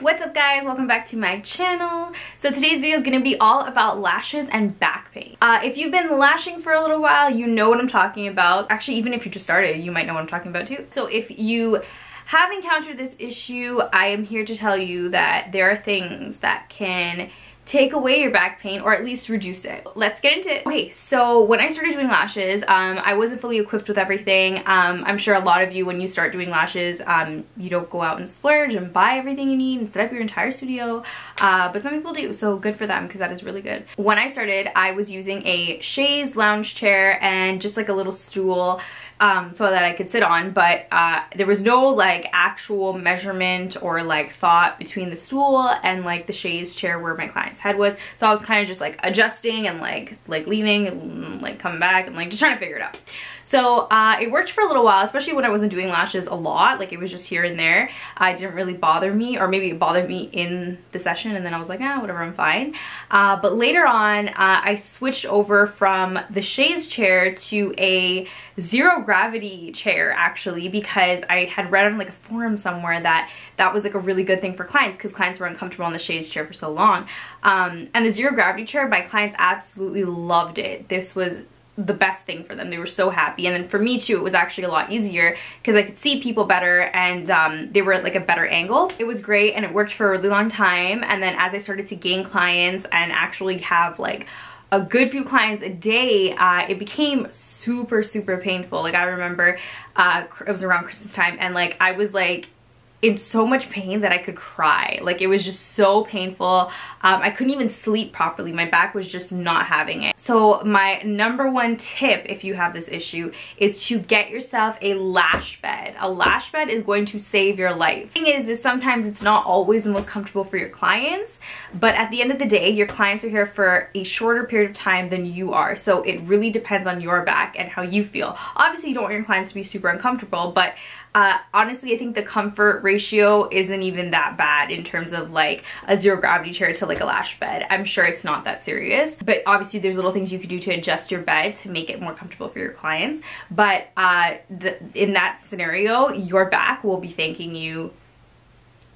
What's up guys, welcome back to my channel. So today's video is going to be all about lashes and back pain. If you've been lashing for a little while, you know what I'm talking about. Actually, even if you just started, you might know what I'm talking about too. So if you have encountered this issue, I am here to tell you that there are things that can take away your back pain or at least reduce it. Let's get into it. Okay, so when I started doing lashes, I wasn't fully equipped with everything. I'm sure a lot of you, when you start doing lashes, you don't go out and splurge and buy everything you need and set up your entire studio, but some people do, so good for them because that is really good. When I started, I was using a chaise lounge chair and just like a little stool so that I could sit on, but there was no like actual measurement or like thought between the stool and like the chaise chair where my client's head was. So I was kind of just like adjusting and like leaning and like coming back and like just trying to figure it out. So it worked for a little while, especially when I wasn't doing lashes a lot. Like it was just here and there. It didn't really bother me, or maybe it bothered me in the session and then I was like, whatever, I'm fine. But later on, I switched over from the chaise chair to a zero gravity chair actually, because I had read on like a forum somewhere that that was like a really good thing for clients because clients were uncomfortable on the chaise chair for so long. And the zero gravity chair, my clients absolutely loved it. This was the best thing for them. They were so happy. And then for me too, it was actually a lot easier because I could see people better and they were at like a better angle. It was great and it worked for a really long time. And then as I started to gain clients and actually have like a good few clients a day, it became super painful. Like I remember it was around Christmas time and like I was like in so much pain that I could cry. Like it was just so painful. I couldn't even sleep properly. My back was just not having it. So my number one tip if you have this issue is to get yourself a lash bed. A lash bed is going to save your life. The thing is sometimes it's not always the most comfortable for your clients, but at the end of the day, your clients are here for a shorter period of time than you are. So it really depends on your back and how you feel. Obviously you don't want your clients to be super uncomfortable, but honestly, I think the comfort ratio isn't even that bad in terms of like a zero gravity chair to like a lash bed. I'm sure it's not that serious, but obviously there's little things you could do to adjust your bed to make it more comfortable for your clients. But in that scenario, your back will be thanking you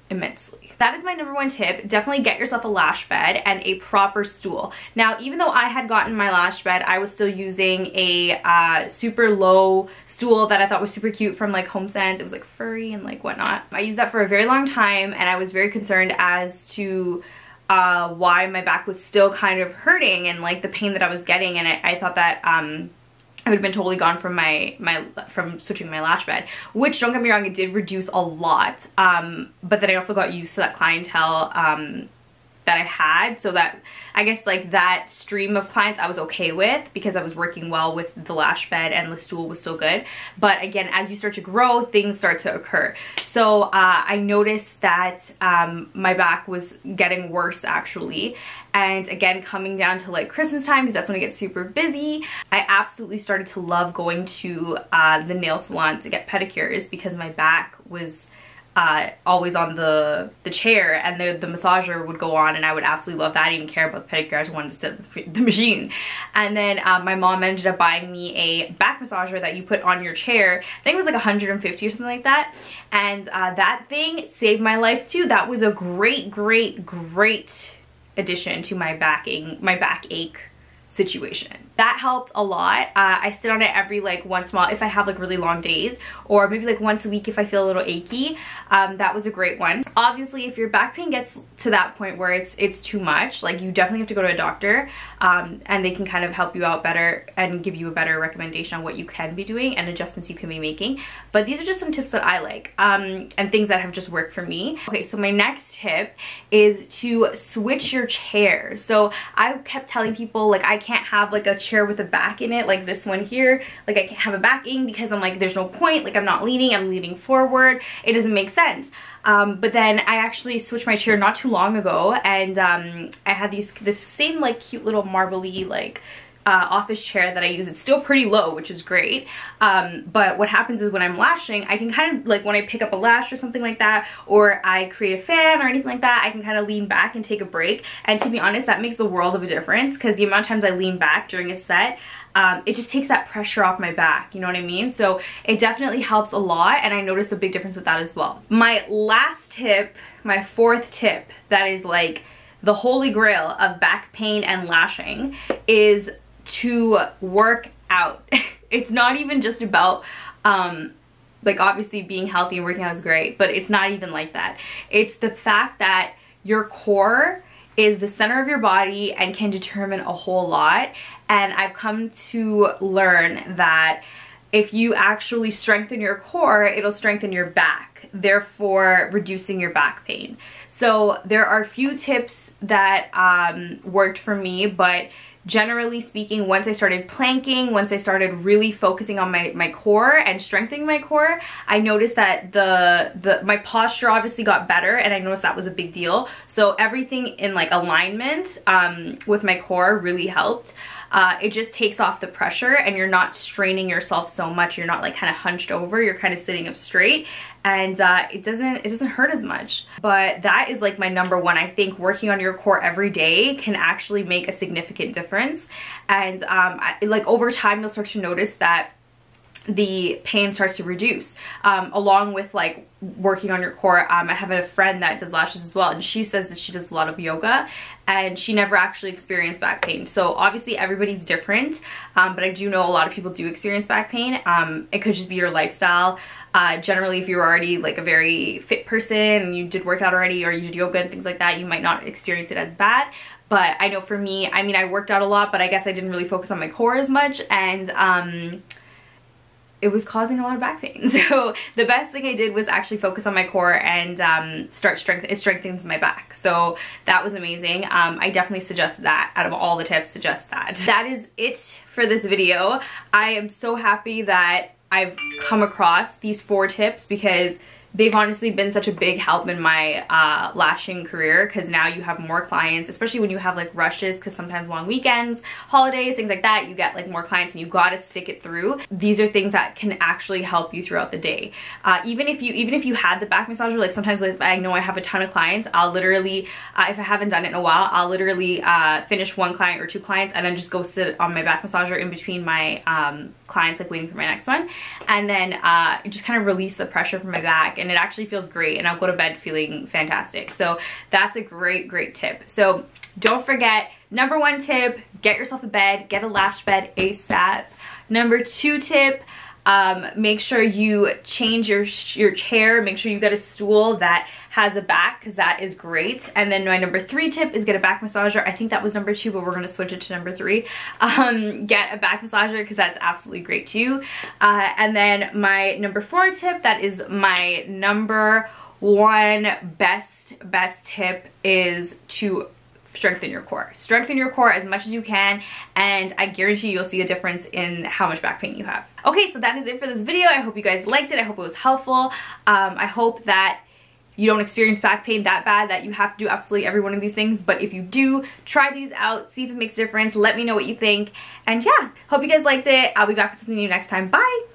immensely. That is my number one tip. Definitely get yourself a lash bed and a proper stool. Now, even though I had gotten my lash bed, I was still using a super low stool that I thought was super cute from like HomeSense. It was like furry and like whatnot. I used that for a very long time and I was very concerned as to why my back was still kind of hurting and like the pain that I was getting, and I thought that I would have been totally gone from from switching my lash bed, which, don't get me wrong, it did reduce a lot. But then I also got used to that clientele that I had, so that I guess like that stream of clients I was okay with because I was working well with the lash bed and the stool was still good. But again, as you start to grow, things start to occur. So I noticed that my back was getting worse actually. And again, coming down to like Christmas time, because that's when it gets super busy, I absolutely started to love going to the nail salon to get pedicures because my back was always on the chair, and the massager would go on and I would absolutely love that. I didn't care about the pedicure, I just wanted to sit at the machine. And then my mom ended up buying me a back massager that you put on your chair. I think it was like 150 or something like that. And that thing saved my life too. That was a great addition to my backache situation. That helped a lot. I sit on it every like once in a while if I have like really long days, or maybe like once a week if I feel a little achy. That was a great one. Obviously, if your back pain gets to that point where it's too much, like you definitely have to go to a doctor, and they can kind of help you out better and give you a better recommendation on what you can be doing and adjustments you can be making. But these are just some tips that I like, and things that have just worked for me. Okay, so my next tip is to switch your chair. So I kept telling people like I can't have like a chair with a back in it, like this one here. Like I can't have a backing because I'm like, there's no point, like I'm not leaning, I'm leaning forward, it doesn't make sense. But then I actually switched my chair not too long ago, and I had this same like cute little marbly like office chair that I use. It's still pretty low, which is great. But what happens is when I'm lashing, I can kind of, like when I pick up a lash or something like that, or I create a fan or anything like that, I can kind of lean back and take a break. And to be honest, that makes the world of a difference, because the amount of times I lean back during a set, it just takes that pressure off my back, you know what I mean? So it definitely helps a lot, and I noticed a big difference with that as well. My last tip, my fourth tip, that is like the holy grail of back pain and lashing, is to work out. It's not even just about like obviously being healthy and working out is great, but it's not even like that. It's the fact that your core is the center of your body and can determine a whole lot. And I've come to learn that if you actually strengthen your core, it'll strengthen your back, therefore reducing your back pain. So there are a few tips that worked for me, but generally speaking, once I started planking, once I started really focusing on my core and strengthening my core, I noticed that my posture obviously got better, and I noticed that was a big deal. So everything in like alignment with my core really helped. It just takes off the pressure, and you're not straining yourself so much. You're not like kind of hunched over, you're kind of sitting up straight, and it doesn't hurt as much. But that is like my number one. I think working on your core every day can actually make a significant difference. And like over time, you'll start to notice that the pain starts to reduce along with like working on your core. I have a friend that does lashes as well, and she says that she does a lot of yoga and she never actually experienced back pain. So obviously everybody's different, but I do know a lot of people do experience back pain. It could just be your lifestyle. Generally, if you're already like a very fit person and you did work out already, or you did yoga and things like that, you might not experience it as bad. But I know for me, I mean, I worked out a lot, but I guess I didn't really focus on my core as much, and it was causing a lot of back pain. So the best thing I did was actually focus on my core and it strengthens my back. So that was amazing. I definitely suggest that. Out of all the tips, suggest that. That is it for this video. I am so happy that I've come across these 4 tips, because they've honestly been such a big help in my lashing career, because now you have more clients, especially when you have like rushes, because sometimes long weekends, holidays, things like that, you get like more clients and you gotta stick it through. These are things that can actually help you throughout the day. Even if you had the back massager, like sometimes like, I know I have a ton of clients, I'll literally, if I haven't done it in a while, I'll literally finish 1 client or 2 clients and then just go sit on my back massager in between my clients, like waiting for my next one, and then just kind of release the pressure from my back. And it actually feels great, and I'll go to bed feeling fantastic. So that's a great tip. So don't forget, number 1 tip, get yourself a bed, get a lash bed ASAP. Number 2 tip, make sure you change your chair, make sure you get a stool that has a back, because that is great. And then my number 3 tip is get a back massager. I think that was number 2, but we're gonna switch it to number 3. Get a back massager, because that's absolutely great too. And then my number 4 tip, that is my number 1 best tip, is to strengthen your core. Strengthen your core as much as you can, and I guarantee you'll see a difference in how much back pain you have. Okay, so that is it for this video. I hope you guys liked it. I hope it was helpful. I hope that you don't experience back pain that bad that you have to do absolutely every one of these things, but if you do, try these out, see if it makes a difference, let me know what you think, and yeah, hope you guys liked it. I'll be back with something new next time. Bye!